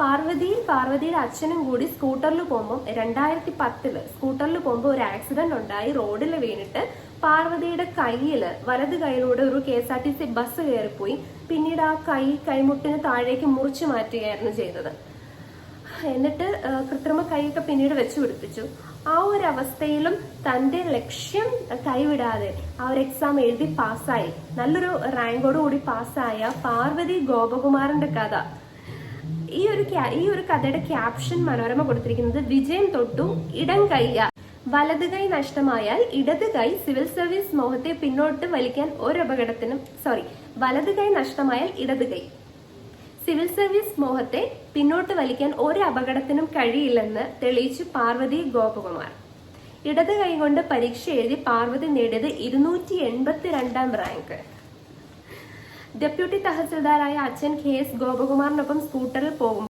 പാർവതിയുടെ അച്ഛനും കൂടി സ്കൂട്ടറിൽ പോകുമ്പോൾ 2010 സ്കൂട്ടറിൽ പോകുമ്പോൾ ഒരു ആക്സിഡന്റ് ഉണ്ടായി, റോഡിൽ വീണിട്ട് പാർവതിയുടെ വലത് കൈയിലൂടെ ഒരു KSRTC ബസ് കയറിപ്പോയി. പിന്നീട് ആ കൈമുട്ടിന് താഴേക്ക് മുറിച്ചു മാറ്റുകയായിരുന്നു ചെയ്തത്. എന്നിട്ട് കൃത്രിമ കൈയൊക്കെ പിന്നീട് വെച്ചു പിടിപ്പിച്ചു. ആ ഒരു അവസ്ഥയിലും തന്റെ ലക്ഷ്യം കൈവിടാതെ ആ ഒരു എക്സാം എഴുതി പാസ്സായി, നല്ലൊരു റാങ്കോട് കൂടി പാസ്സായ പാർവതി ഗോപകുമാറിന്റെ കഥ. ഈ ഒരു കഥയുടെ ക്യാപ്ഷൻ മനോരമ കൊടുത്തിരിക്കുന്നത് വിജയം തൊട്ടു ഇടം കൈയ, വലത് കൈ നഷ്ടമായാൽ ഇടത് കൈ സിവിൽ സർവീസ് മോഹത്തെ പിന്നോട്ട് വലിക്കാൻ വലത് കൈ നഷ്ടമായാൽ ഇടത് കൈ സിവിൽ സർവീസ് മോഹത്തെ പിന്നോട്ട് വലിക്കാൻ ഒരു അപകടത്തിനും കഴിയില്ലെന്ന് തെളിയിച്ചു പാർവതി ഗോപകുമാർ. ഇടത് കൈ കൊണ്ട് പരീക്ഷ എഴുതി പാർവതി നേടിയത് 282ാം റാങ്ക്. ഡെപ്യൂട്ടി തഹസിൽദാരായ അച്ഛൻ KS ഗോപകുമാറിനൊപ്പം സ്കൂട്ടറിൽ പോകും